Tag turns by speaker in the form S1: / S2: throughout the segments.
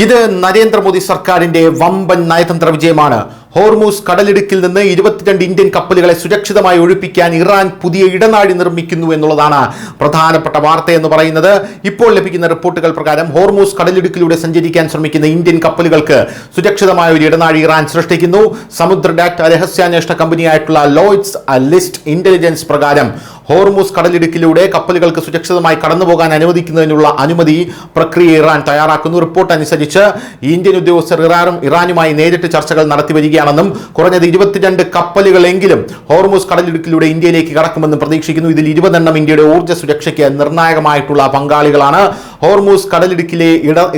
S1: ഇത് നരേന്ദ്രമോദി സർക്കാരിന്റെ വമ്പൻ നയതന്ത്ര വിജയമാണ്. ഹോർമൂസ് കടലിടുക്കിൽ നിന്ന് 22 ഇന്ത്യൻ കപ്പലുകളെ സുരക്ഷിതമായി ഒഴിപ്പിക്കാൻ ഇറാൻ പുതിയ ഇടനാഴി നിർമ്മിക്കുന്നു എന്നുള്ളതാണ് പ്രധാനപ്പെട്ട വാർത്ത എന്ന് പറയുന്നത്. ഇപ്പോൾ ലഭിക്കുന്ന റിപ്പോർട്ടുകൾ പ്രകാരം ഹോർമൂസ് കടലിടുക്കിലൂടെ സഞ്ചരിക്കാൻ ശ്രമിക്കുന്ന ഇന്ത്യൻ കപ്പലുകൾക്ക് സുരക്ഷിതമായ ഒരു ഇടനാഴി ഇറാൻ സൃഷ്ടിക്കുന്നു. സമുദ്ര ഡാറ്റ രഹസ്യാന്വേഷണ കമ്പനിയായിട്ടുള്ള ലോയ്ഡ്സ് ലിസ്റ്റ് ഇന്റലിജൻസ് പ്രകാരം ഹോർമൂസ് കടലിടുക്കിലൂടെ കപ്പലുകൾക്ക് സുരക്ഷിതമായി കടന്നുപോകാൻ അനുവദിക്കുന്നതിനുള്ള അനുമതി പ്രക്രിയ ഇറാൻ തയ്യാറാക്കുന്നു. റിപ്പോർട്ട് അനുസരിച്ച് ഇന്ത്യൻ ഉദ്യോഗസ്ഥർ ഇറാനുമായി നേരിട്ട് ചർച്ചകൾ നടത്തി വരികയാണെന്നും കുറഞ്ഞത് 22 കപ്പലുകളെങ്കിലും ഹോർമൂസ് കടലിടുക്കിലൂടെ ഇന്ത്യയിലേക്ക് കടക്കുമെന്നും പ്രതീക്ഷിക്കുന്നു. ഇതിൽ 20 എണ്ണം ഇന്ത്യയുടെ ഊർജ്ജ സുരക്ഷയ്ക്ക് നിർണായകമായിട്ടുള്ള പങ്കാളികളാണ്. ഹോർമൂസ് കടലിടുക്കിലെ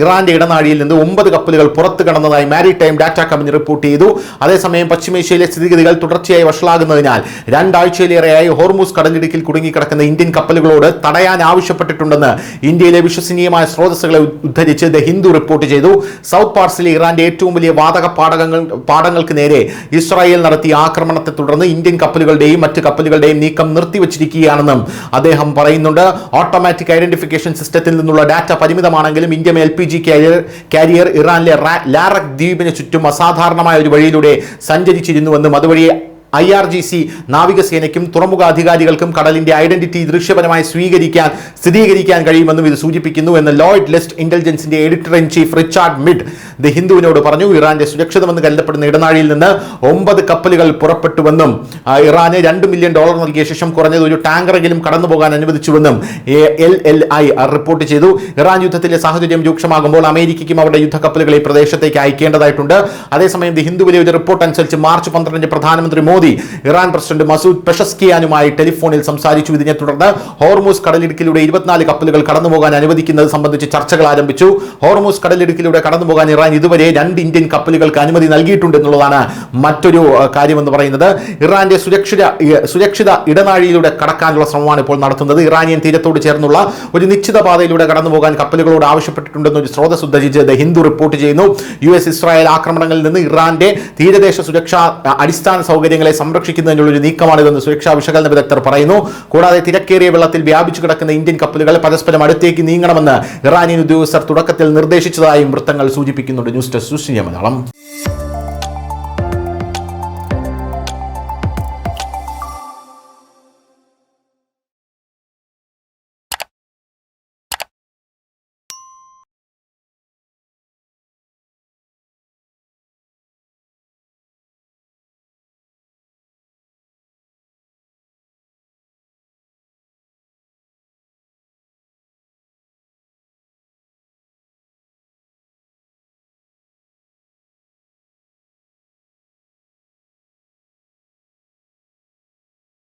S1: ഇറാന്റെ ഇടനാഴിയിൽ നിന്ന് 9 കപ്പലുകൾ പുറത്തു കടന്നതായി മാരിടൈം ഡാറ്റ കമ്പനി റിപ്പോർട്ട് ചെയ്തു. അതേസമയം പശ്ചിമേഷ്യയിലെ സ്ഥിതിഗതികൾ തുടർച്ചയായി വഷളാകുന്നതിനാൽ 2 ആഴ്ചയിലേറെയായി ഹോർമൂസ് കടലിടുക്കിൽ കുടുങ്ങിക്കിടക്കുന്ന ഇന്ത്യൻ കപ്പലുകളോട് തടയാൻ ആവശ്യപ്പെട്ടിട്ടുണ്ടെന്ന് ഇന്ത്യയിലെ വിശ്വസനീയമായ സ്രോതസ്സുകളെ ഉദ്ധരിച്ച് ദ ഹിന്ദു റിപ്പോർട്ട് ചെയ്തു. സൗത്ത് പാർസിലെ ഇറാന്റെ ഏറ്റവും വലിയ വാതക പാടങ്ങൾക്ക് നേരെ ഇസ്രായേൽ നടത്തിയ ആക്രമണത്തെ തുടർന്ന് ഇന്ത്യൻ കപ്പലുകളുടെയും മറ്റ് കപ്പലുകളുടെയും നീക്കം നിർത്തിവച്ചിരിക്കുകയാണെന്നും അദ്ദേഹം പറയുന്നുണ്ട്. ഓട്ടോമാറ്റിക് ഐഡന്റിഫിക്കേഷൻ സിസ്റ്റത്തിൽ നിന്നുള്ള ഡാറ്റ പരിമിതമാണെങ്കിലും ഇന്ത്യ LPG കാരിയർ ഇറാനിലെ ലാറക് ദ്വീപിന് ചുറ്റും അസാധാരണമായ ഒരു വഴിയിലൂടെ സഞ്ചരിച്ചിരുന്നുവെന്നും അതുവഴി IRGC നാവികസേനയ്ക്കും തുറമുഖ അധികാരികൾക്കും കടലിന്റെ ഐഡന്റിറ്റി ദൃശ്യപരമായി സ്ഥിരീകരിക്കാൻ കഴിയുമെന്നും ഇത് സൂചിപ്പിക്കുന്നു എന്ന് ലോയ്ഡ് ലിസ്റ്റ് ഇന്റലിജൻസിന്റെ editor in chief Richard Meade the ഹിന്ദുവിനോട് പറഞ്ഞു. ഇറാന്റെ സുരക്ഷിതമെന്ന് കരുതപ്പെടുന്ന ഇടനാഴിയിൽ നിന്ന് 9 കപ്പലുകൾ പുറപ്പെട്ടുവെന്നും ഇറാന് $2 മില്യൺ നൽകിയ ശേഷം കുറഞ്ഞത് ഒരു ടാങ്കറെങ്കിലും കടന്നുപോകാൻ അനുവദിച്ചുവെന്നും LLI റിപ്പോർട്ട് ചെയ്തു. ഇറാൻ യുദ്ധത്തിലെ സാഹചര്യം രൂക്ഷമാകുമ്പോൾ അമേരിക്കയ്ക്കും അവരുടെ യുദ്ധക്കപ്പലുകളെ ഈ പ്രദേശത്തേക്ക് അയക്കേണ്ടതായിട്ടുണ്ട്. അതേസമയം ദി ഹിന്ദുവിലെ ഒരു റിപ്പോർട്ട് അനുസരിച്ച് മാർച്ച് 12 പ്രധാനമന്ത്രി മോദി ഇറാൻ പ്രസിഡന്റ് മസൂദ് പെഷസ്കിയാനുമായി ടെലിഫോണിൽ സംസാരിച്ചു. ഇതിനെ തുടർന്ന് ഹോർമൂസ് കടലിടുക്കിലൂടെ 24 കപ്പലുകൾ കടന്നുപോകാൻ അനുവദിക്കുന്നത് സംബന്ധിച്ച് ചർച്ചകൾ ആരംഭിച്ചു. ഹോർമൂസ് കടലിടുക്കിലൂടെ കടന്നുപോകാൻ ഇറാൻ ഇതുവരെ 2 ഇന്ത്യൻ കപ്പലുകൾക്ക് അനുമതി നൽകിയിട്ടുണ്ട് എന്നുള്ളതാണ് മറ്റൊരു കാര്യമെന്ന് പറയുന്നത്. ഇറാന്റെ സുരക്ഷിത ഇടനാഴിയിലൂടെ കടക്കാനുള്ള ശ്രമമാണ് ഇപ്പോൾ നടത്തുന്നത്. ഇറാനിയൻ തീരത്തോട് ചേർന്നുള്ള ഒരു നിശ്ചിത പാതയിലൂടെ കടന്നുപോകാൻ കപ്പലുകളോട് ആവശ്യപ്പെട്ടിട്ടുണ്ടെന്ന് ഒരു സ്രോതസ് ഉദ്ധരിച്ച് ദ ഹിന്ദു റിപ്പോർട്ട് ചെയ്യുന്നു. US ഇസ്രായേൽ ആക്രമണങ്ങളിൽ നിന്ന് ഇറാന്റെ തീരദേശ സുരക്ഷാ അടിസ്ഥാന സൗകര്യങ്ങളെ സംരക്ഷിക്കുന്നതിനുള്ള ഒരു നീക്കമാണിതെന്ന് സുരക്ഷാ വിശകലന വിദഗ്ധർ പറയുന്നു. കൂടാതെ തിരക്കേറിയ വെള്ളത്തിൽ വ്യാപിച്ചു കിടക്കുന്ന ഇന്ത്യൻ കപ്പലുകൾ പരസ്പരം അടുത്തേക്ക് നീങ്ങണമെന്ന് ഇറാനിയൻ ഉദ്യോഗസ്ഥർ തുടക്കത്തിൽ നിർദ്ദേശിച്ചതായും വൃത്തങ്ങൾ സൂചിപ്പിക്കുന്നുണ്ട്. News desk Malayalam.